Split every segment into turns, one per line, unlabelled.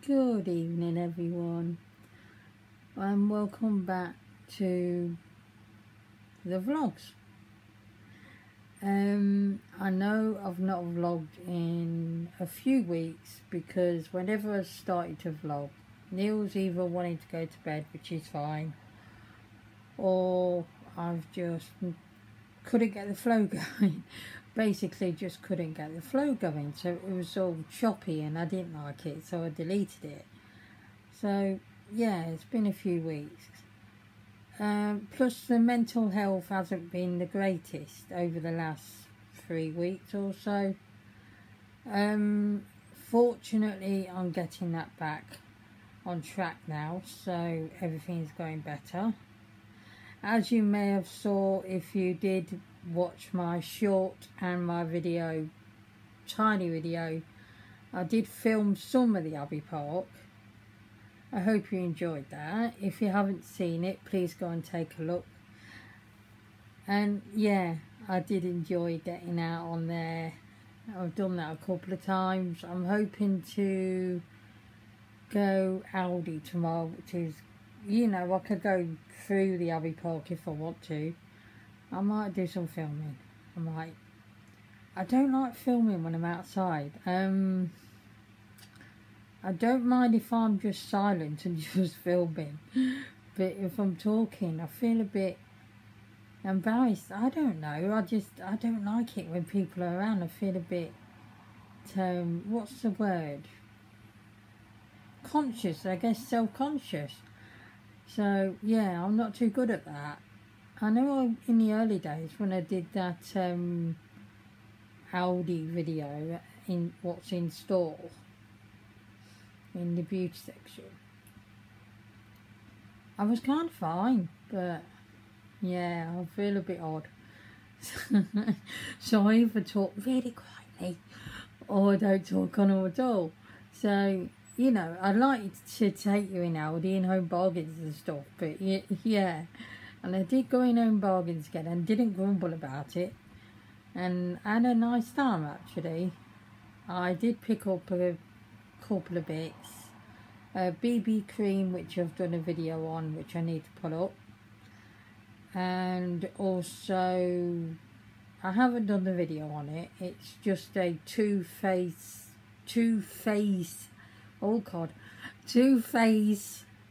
Good evening everyone, and welcome back to the vlogs. I know I've not vlogged in a few weeks because whenever I started to vlog, Neil's either wanting to go to bed, which is fine, or I've just couldn't get the flow going. Basically just couldn't get the flow going, so it was all choppy and I didn't like it, so I deleted it. So yeah, it's been a few weeks. Plus the mental health hasn't been the greatest over the last 3 weeks or so. Fortunately I'm getting that back on track now, so everything's going better. As you may have saw if you did watch my short and my video, tiny video, I did film some of the Abbey Park. I hope you enjoyed that. If you haven't seen it, please go and take a look. And yeah, I did enjoy getting out on there. I've done that a couple of times. I'm hoping to go Aldi tomorrow, which is, you know, I could go through the Abbey Park if I want to. I might do some filming. I don't like filming when I'm outside. I don't mind if I'm just silent and just filming, but if I'm talking I feel a bit embarrassed. I don't know, I don't like it when people are around. I feel a bit what's the word, conscious, I guess, self-conscious. So yeah, I'm not too good at that. I know in the early days when I did that Aldi video in what's in store in the beauty section, I was kind of fine, but yeah, I feel a bit odd. So I either talk really quietly or I don't talk on them at all. So, you know, I'd like to take you in Aldi and Home Bargains and stuff, but yeah. And I did go in Home Bargains again and didn't grumble about it, and had a nice time actually. I did pick up a couple of bits, BB cream, which I've done a video on, which I need to put up, and also I haven't done the video on it. It's just a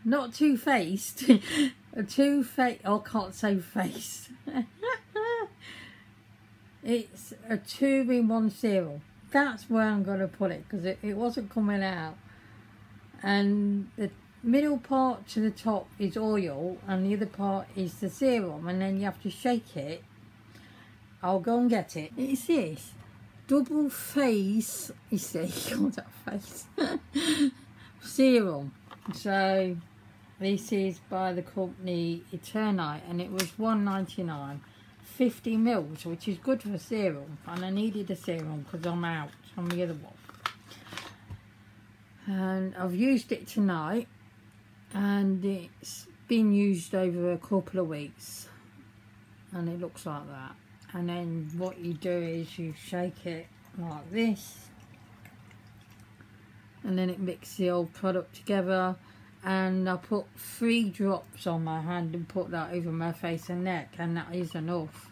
not two-faced, a two-face, oh, I can't say face. It's a 2-in-1 serum. That's where I'm going to put it, because it wasn't coming out. And the middle part to the top is oil, and the other part is the serum, and then you have to shake it. I'll go and get it. It's this double face, you see, got that face, serum. So this is by the company Eternite, and it was £1.99, 50 mils, which is good for serum, and I needed a serum because I'm out on the other one. And I've used it tonight, and it's been used over a couple of weeks, and it looks like that. And then what you do is you shake it like this, and then it mixes the old product together. And I put 3 drops on my hand and put that over my face and neck, and that is enough.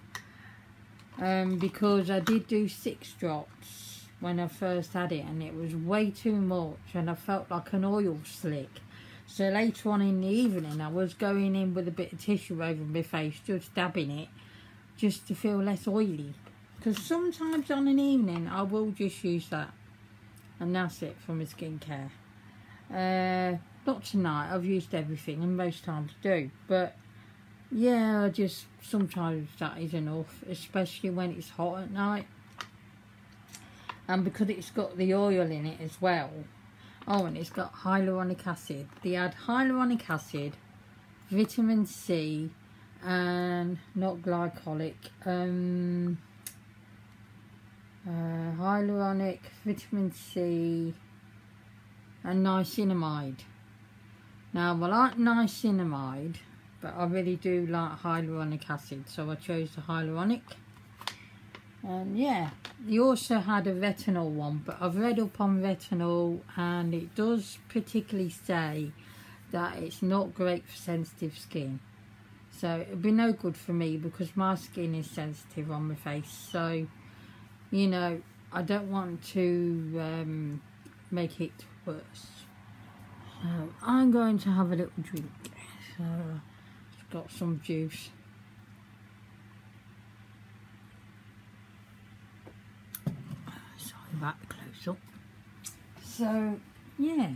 Because I did do 6 drops when I first had it, and it was way too much, and I felt like an oil slick. So later on in the evening I was going in with a bit of tissue over my face, just dabbing it, just to feel less oily. Because sometimes on an evening I will just use that, and that's it for my skincare. Not tonight, I've used everything, and most times I do, but yeah, just sometimes that is enough, especially when it's hot at night. And because it's got the oil in it as well. Oh, and it's got hyaluronic acid. They add hyaluronic acid, vitamin C, and not glycolic, hyaluronic, vitamin C, and niacinamide. Now, I like niacinamide, but I really do like hyaluronic acid, so I chose the hyaluronic. And yeah, he also had a retinol one, but I've read up on retinol and it does particularly say that it's not great for sensitive skin. So it'd be no good for me because my skin is sensitive on my face. So, you know, I don't want to make it worse. So I'm going to have a little drink. So I've got some juice. Sorry about the close up. So yeah,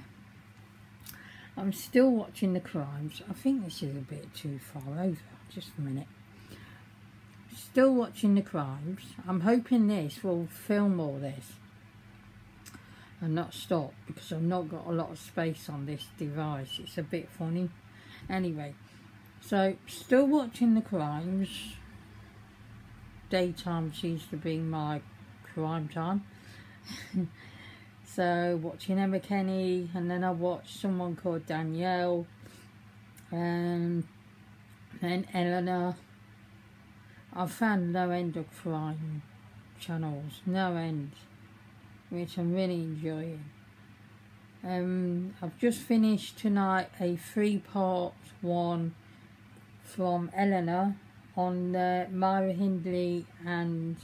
I'm still watching the crimes. I think this is a bit too far over. Just a minute. Still watching the crimes. I'm hoping this will film all this and not stop, because I've not got a lot of space on this device. It's a bit funny. Anyway, so still watching the crimes. Daytime seems to be my crime time. So watching Emma Kenny, and then I watched someone called Danielle, and then Eleanor. I've found no end of crime channels, no end, which I'm really enjoying. I've just finished tonight a 3-part one from Eleanor on Myra Hindley and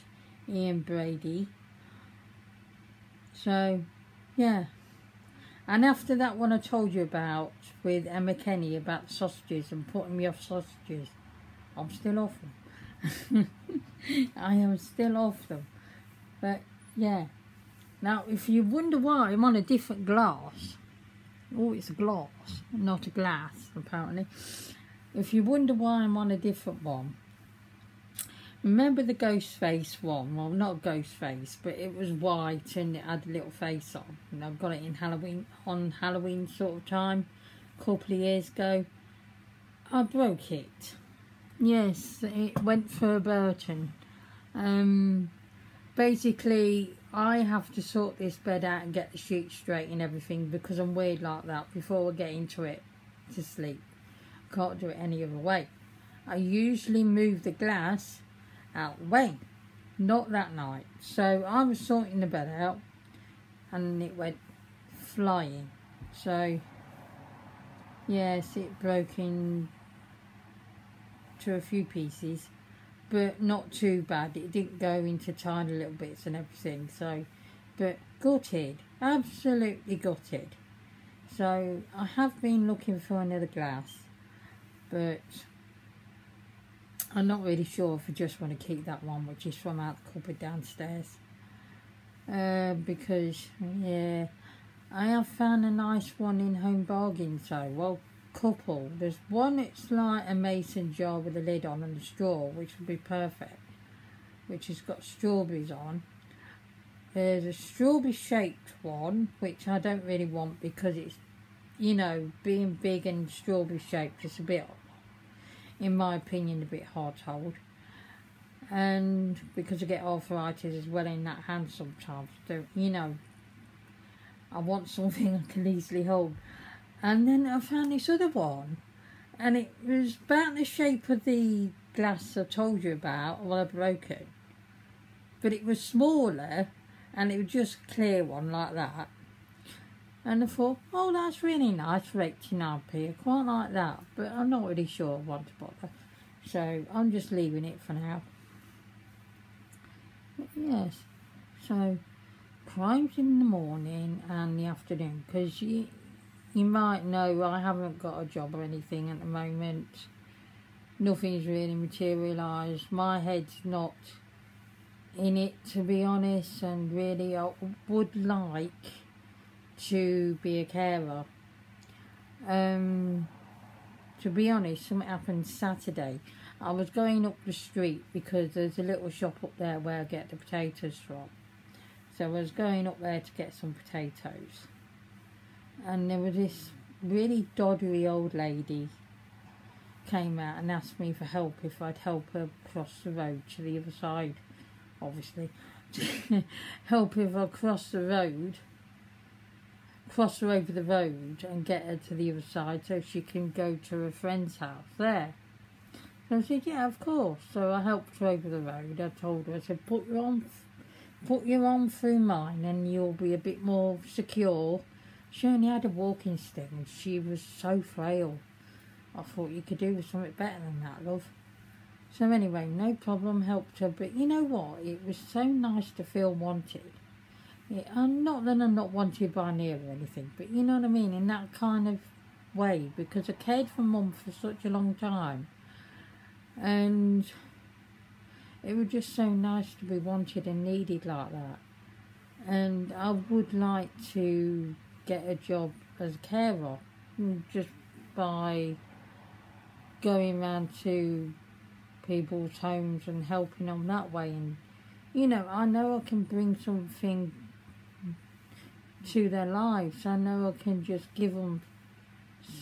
Ian Brady. So yeah, and after that one I told you about with Emma Kenny about sausages and putting me off sausages, I'm still off them. I am still off them. But yeah, now if you wonder why I'm on a different glass, oh, it's a glass, not a glass apparently. If you wonder why I'm on a different one, remember the ghost face one? Well, not ghost face, but it was white and it had a little face on. And I got it in Halloween, on Halloween sort of time, a couple of years ago. I broke it. Yes, it went for a Burton. Basically, I have to sort this bed out and get the sheets straight and everything, because I'm weird like that before I get into it to sleep. Can't do it any other way. I usually move the glass out the way, not that night. So I was sorting the bed out and it went flying. So yes, it broke into a few pieces, but not too bad. It didn't go into tiny little bits and everything. So, but gutted, absolutely gutted. So I have been looking for another glass, but I'm not really sure if I just want to keep that one, which is from out the cupboard downstairs. Because, yeah, I have found a nice one in Home Bargains. So, well, couple. There's one that's like a mason jar with a lid on and a straw, which would be perfect, which has got strawberries on. There's a strawberry shaped one, which I don't really want because it's, you know, being big and strawberry shaped, it's a bit, in my opinion, a bit hard to hold. And because I get arthritis as well in that hand sometimes, so, you know, I want something I can easily hold. And then I found this other one, and it was about the shape of the glass I told you about, well, I broke it. But it was smaller, and it was just a clear one like that. And I thought, oh, that's really nice for 89p. I quite like that, but I'm not really sure I want to bother. So I'm just leaving it for now. But yes, so crimes in the morning and the afternoon, because you might know I haven't got a job or anything at the moment. Nothing's really materialised. My head's not in it, to be honest, and really I would like to be a carer. To be honest, something happened Saturday. I was going up the street because there's a little shop up there where I get the potatoes from. So I was going up there to get some potatoes. And there was this really doddery old lady came out and asked me for help, if I'd help her cross the road to the other side, obviously. Help if I cross the road, cross her over the road and get her to the other side so she can go to her friend's house there. So I said, yeah, of course. So I helped her over the road. I told her, I said, put your arm through mine and you'll be a bit more secure. She only had a walking stick and she was so frail. I thought you could do with something better than that, love. So anyway, no problem, helped her. But you know what? It was so nice to feel wanted. Not that I'm not wanted by near or anything, but you know what I mean, in that kind of way, because I cared for Mum for such a long time, and it was just so nice to be wanted and needed like that. And I would like to get a job as a carer, just by going around to people's homes and helping them that way. And you know, I know I can bring something to their lives. I know I can just give them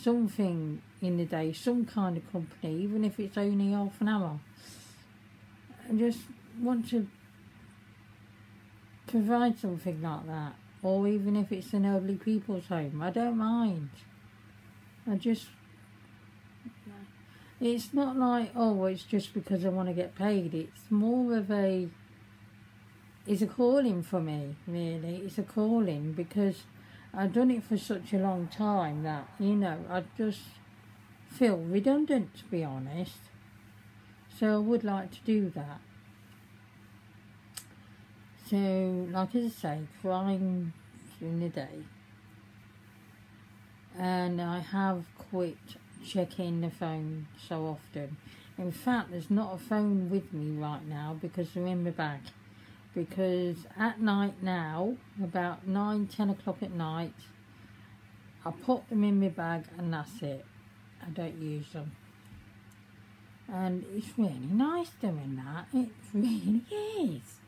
something in the day, some kind of company, even if it's only half an hour. I just want to provide something like that, or even if it's an elderly people's home, I don't mind. It's not like, oh, it's just because I want to get paid. It's more of it's a calling for me, really. It's a calling because I've done it for such a long time that, you know, I just feel redundant, to be honest. So I would like to do that. So, like I say, crying during the day. And I have quit checking the phone so often. In fact, there's not a phone with me right now because they're in my bag. Because at night now, about 9-10 o'clock at night, I put them in my bag and that's it. I don't use them. And it's really nice doing that. It really is.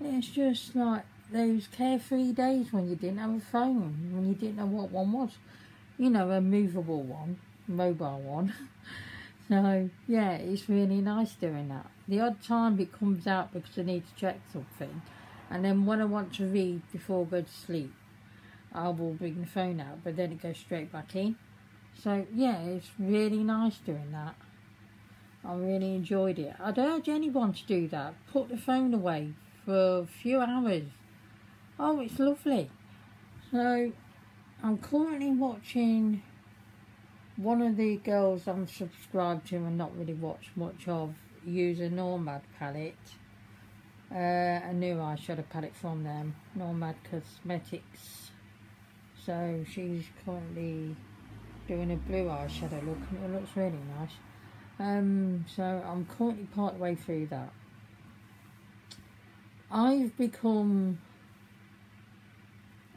It's just like those carefree days when you didn't have a phone, when you didn't know what one was. You know, a movable one, mobile one. So, yeah, it's really nice doing that. The odd time it comes out because I need to check something. And then when I want to read before I go to sleep, I will bring the phone out, but then it goes straight back in. So, yeah, it's really nice doing that. I really enjoyed it. I'd urge anyone to do that. Put the phone away for a few hours. Oh, it's lovely. So, I'm currently watching one of the girls I'm subscribed to and not really watch much of use a Nomad palette. A new eyeshadow palette from them. Nomad Cosmetics. So, she's currently doing a blue eyeshadow look and it looks really nice. So I'm currently part way through that. I've become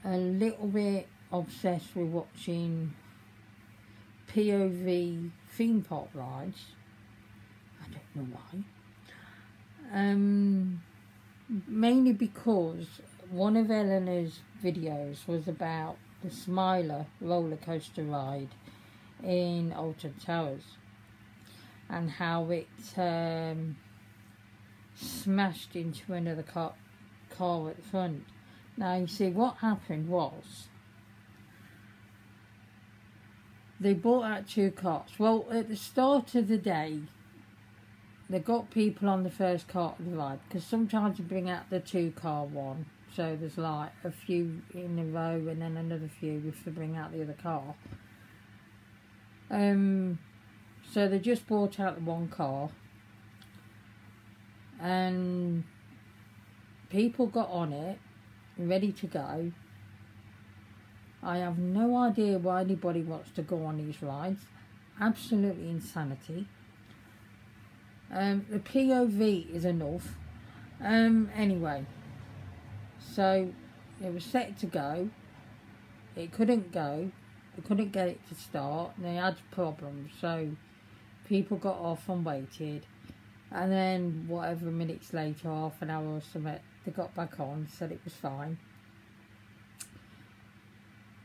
a little bit obsessed with watching POV theme park rides. I don't know why. Mainly because one of Eleanor's videos was about the Smiler roller coaster ride in Alton Towers and how it smashed into another car at the front. Now you see what happened was they brought out two carts. Well, at the start of the day they got people on the first cart of the ride, because sometimes they bring out the 2-car one, so there's like a few in a row and then another few if they bring out the other car. So they just brought out the one car and people got on it, ready to go. I have no idea why anybody wants to go on these rides. Absolutely insanity. The POV is enough. Anyway, so it was set to go. It couldn't go. They couldn't get it to start. They had problems, so people got off and waited. And then whatever minutes later, half an hour or something, they got back on, said it was fine.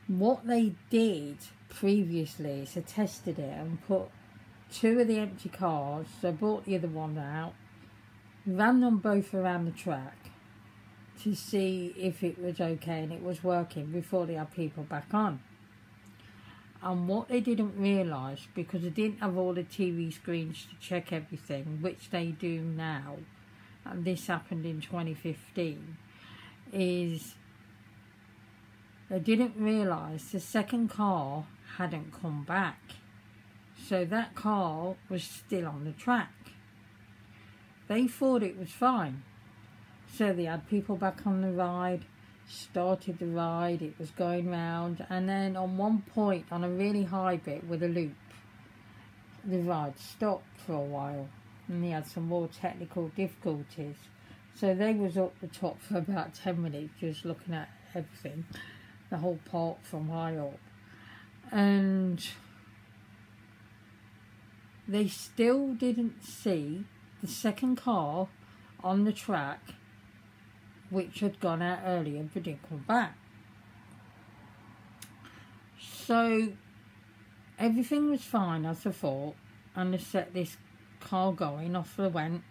What they did previously is they tested it and put 2 of the empty cars, so brought the other one out, ran them both around the track to see if it was okay and it was working before they had people back on. And what they didn't realise, because they didn't have all the TV screens to check everything, which they do now, and this happened in 2015, is they didn't realise the second car hadn't come back. So that car was still on the track. They thought it was fine. So they had people back on the ride, started the ride, it was going round, and then on one point on a really high bit with a loop, the ride stopped for a while and they had some more technical difficulties. So they was up the top for about 10 minutes just looking at everything, the whole park from high up, and they still didn't see the second car on the track, which had gone out earlier but didn't come back. So everything was fine as I thought, and they set this car going, off they went.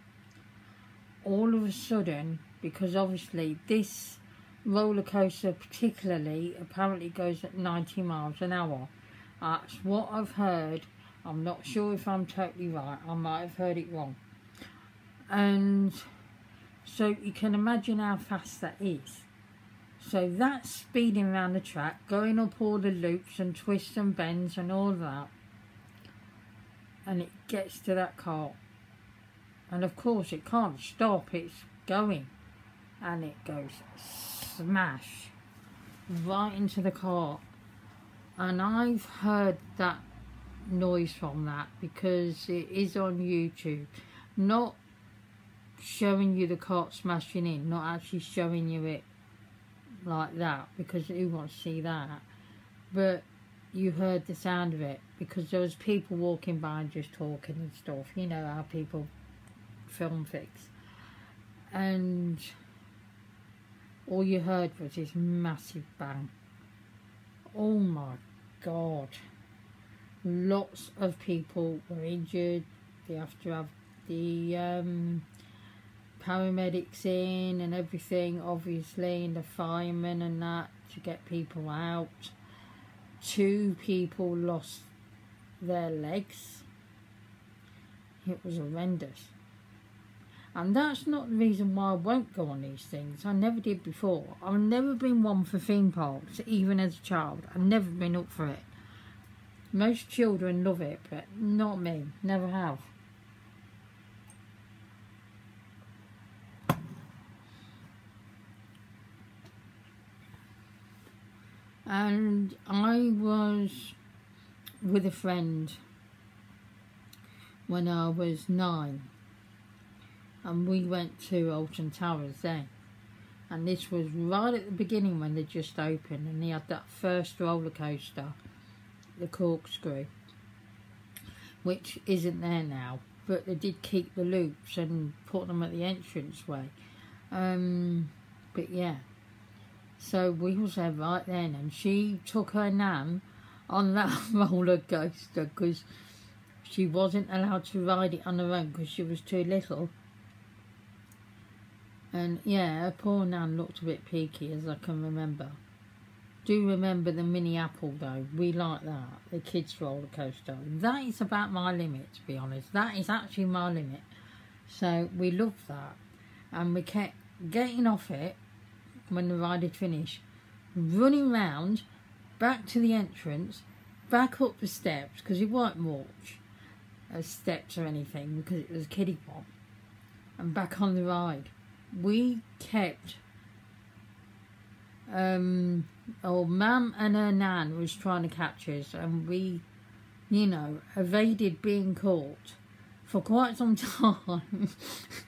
All of a sudden, because obviously this roller coaster particularly apparently goes at 90 miles an hour. That's what I've heard. I'm not sure if I'm totally right. I might have heard it wrong. And so you can imagine how fast that is. So that's speeding around the track, going up all the loops and twists and bends and all that. And it gets to that car. And of course it can't stop, it's going. And it goes smash right into the car. And I've heard that noise from that because it is on YouTube. Not showing you the cart smashing in, not actually showing you it like that, because who wants to see that? But you heard the sound of it because there was people walking by and just talking and stuff. You know how people film things. And all you heard was this massive bang. Oh my God. Lots of people were injured. They have to have the paramedics in and everything, obviously, and the firemen and that to get people out. 2 people lost their legs. It was horrendous. And that's not the reason why I won't go on these things. I never did before. I've never been one for theme parks, even as a child. I've never been up for it. Most children love it, but not me. Never have. And I was with a friend when I was 9. And we went to Alton Towers then. And this was right at the beginning when they just opened. And they had that first roller coaster, the corkscrew, which isn't there now. But they did keep the loops and put them at the entranceway. But yeah. So we was there right then. And she took her nan on that roller coaster because she wasn't allowed to ride it on her own because she was too little. And yeah, her poor nan looked a bit peaky, as I can remember. Do remember the mini apple though, we like that, the kids roller coaster. That is about my limit, to be honest. That is actually my limit. So we loved that. And we kept getting off it when the ride had finished, running round, back to the entrance, back up the steps, because it weren't much steps or anything, because it was a kiddie one, and back on the ride. We kept, Mum and her nan was trying to catch us, and we, you know, evaded being caught for quite some time.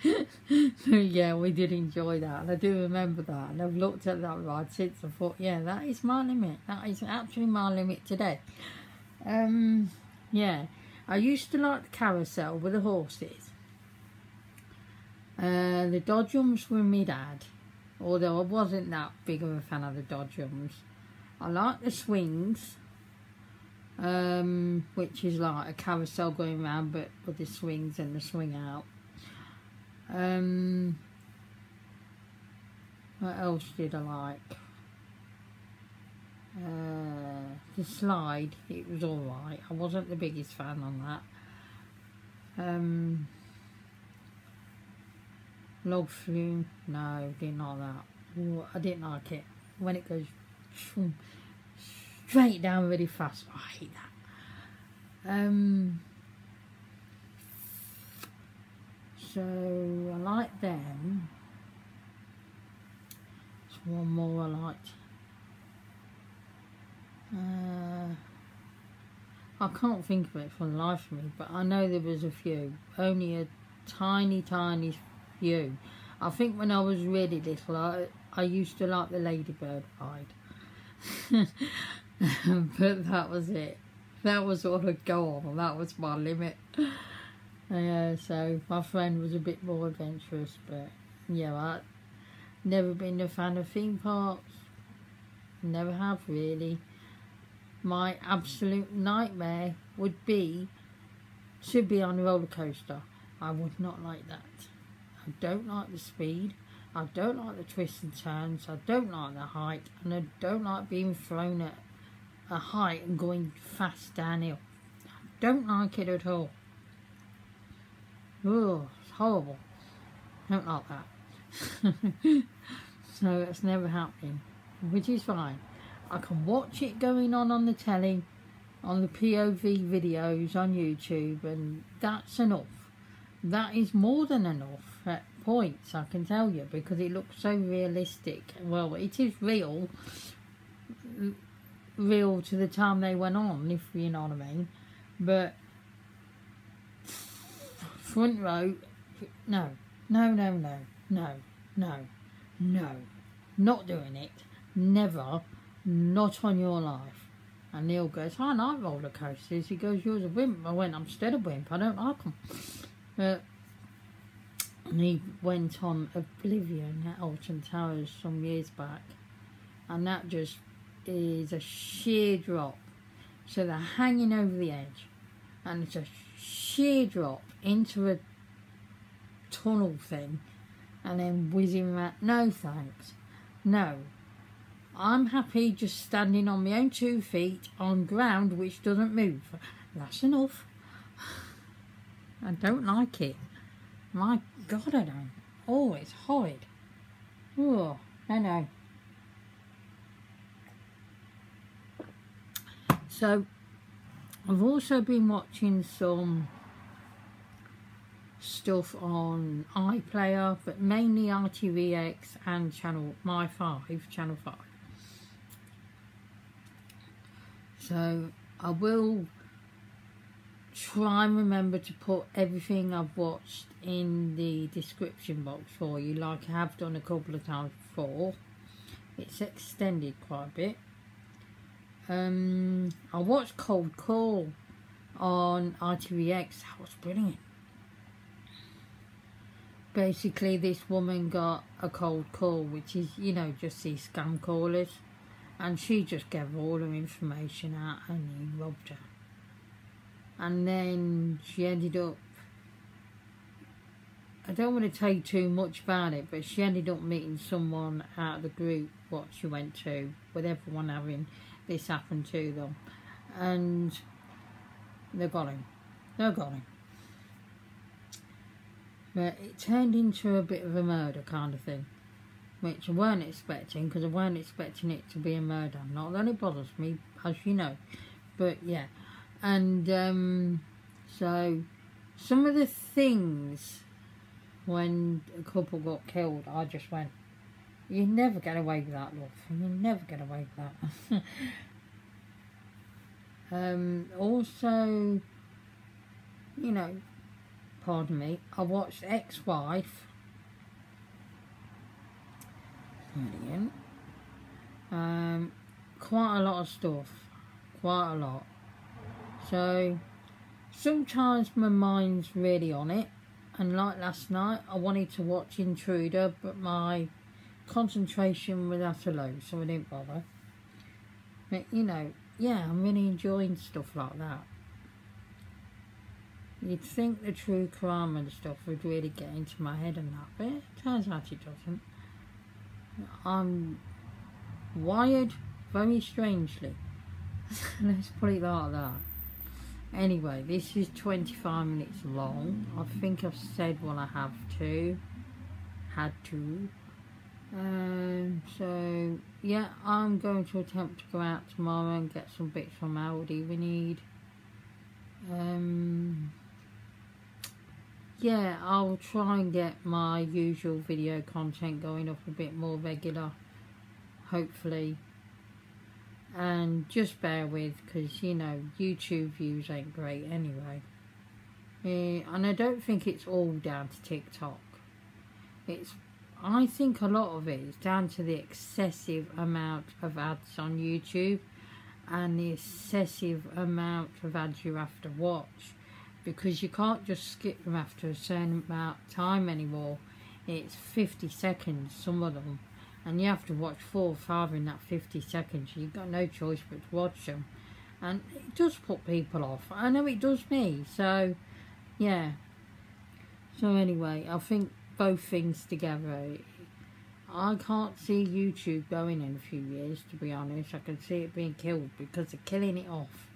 So yeah, we did enjoy that, and I do remember that, and I've looked at that ride since. I thought, yeah, that is my limit. That is actually my limit today. Yeah, I used to like the carousel with the horses. The dodgems were my dad, although I wasn't that big of a fan of the dodgems. I like the swings, which is like a carousel going round but with the swings and the swing out. What else did I like? The slide, it was alright. I wasn't the biggest fan on that. Log flume, no, didn't like that. Ooh, I didn't like it when it goes straight down really fast. I hate that. So I like them. There's one more I liked. I can't think of it for the life of me, but I know there was a few. Only a tiny few. I think when I was really little, I used to like the ladybird ride. But that was it. That was all I'd go on, and that was my limit. So my friend was a bit more adventurous, but yeah, I've never been a fan of theme parks. Never have really. My absolute nightmare would be to be on a roller coaster. I would not like that. I don't like the speed. I don't like the twists and turns. I don't like the height, and I don't like being thrown at a height and going fast downhill. I don't like it at all. Oh, it's horrible. Don't like that. So it's never happening, which is fine. I can watch it going on the telly, on the POV videos on YouTube, and that's enough. That is more than enough at points, I can tell you, because it looks so realistic. Well, it is real to the time they went on, if you know what I mean. But front row, no, not doing it. Never. Not on your life. And Neil goes, I like roller coasters. He goes, you're a wimp. I went, I'm still a wimp. I don't like them. And he went on Oblivion at Alton Towers some years back. And that just is a sheer drop. So they're hanging over the edge. And it's a sheer drop into a tunnel thing. And then whizzing around. No thanks. No. I'm happy just standing on my own 2 feet on ground which doesn't move. That's enough. I don't like it. My God, I don't. Oh, it's horrid. Oh, no. So, I've also been watching some stuff on iPlayer, but mainly itvx and channel My5, channel 5. So I will try and remember to put everything I've watched in the description box for you, like I have done a couple of times before. It's extended quite a bit. I watched Cold Call on itvx. That was brilliant. Basically, this woman got a cold call, which is, you know, just these scam callers. And she just gave all her information out and he robbed her. And then she ended up, I don't want to tell you too much about it, but she ended up meeting someone out of the group what she went to, with everyone having this happen to them. And they got him. But it turned into a bit of a murder kind of thing, which I weren't expecting, because I weren't expecting it to be a murder. Not that it bothers me, as you know, but yeah. And so some of the things, when a couple got killed, I just went, you never get away with that, love. You never get away with that. Also, you know, pardon me, I watched Ex-Wife. Brilliant. Quite a lot of stuff. Quite a lot. So, sometimes my mind's really on it. And like last night, I wanted to watch Intruder, but my concentration was at a low, so I didn't bother. But, you know, yeah, I'm really enjoying stuff like that. You'd think the true crime and stuff would really get into my head and that, but it turns out it doesn't. I'm wired very strangely. Let's put it like that. Anyway, this is 25 minutes long. I think I've said what I had to. So yeah, I'm going to attempt to go out tomorrow and get some bits from Aldi we need. Yeah, I'll try and get my usual video content going up a bit more regular, hopefully. And just bear with, because you know, YouTube views ain't great anyway. And I don't think it's all down to TikTok. I think a lot of it is down to the excessive amount of ads on YouTube and the excessive amount of ads you have to watch, because you can't just skip them after a certain amount of time anymore. It's 50 seconds, some of them, and you have to watch 4 or 5 in that 50 seconds. You've got no choice but to watch them, and it does put people off. I know it does me, so yeah. So anyway, I think both things together, I can't see YouTube going in a few years, to be honest. I can see it being killed, because they're killing it off.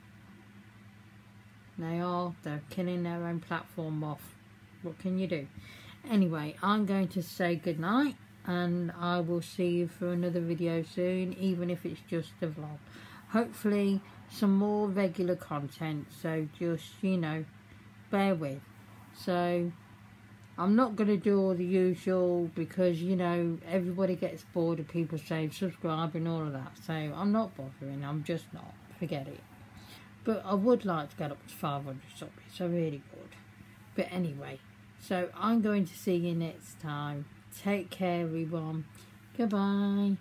They're killing their own platform off. What can you do? Anyway, I'm going to say goodnight, and I will see you for another video soon, even if it's just a vlog. Hopefully some more regular content, so just, you know, bear with. So I'm not going to do all the usual, because, you know, everybody gets bored of people saying subscribe and all of that. So I'm not bothering. I'm just not. Forget it. But I would like to get up to 500 subs. I really would. But anyway, so I'm going to see you next time. Take care, everyone. Goodbye.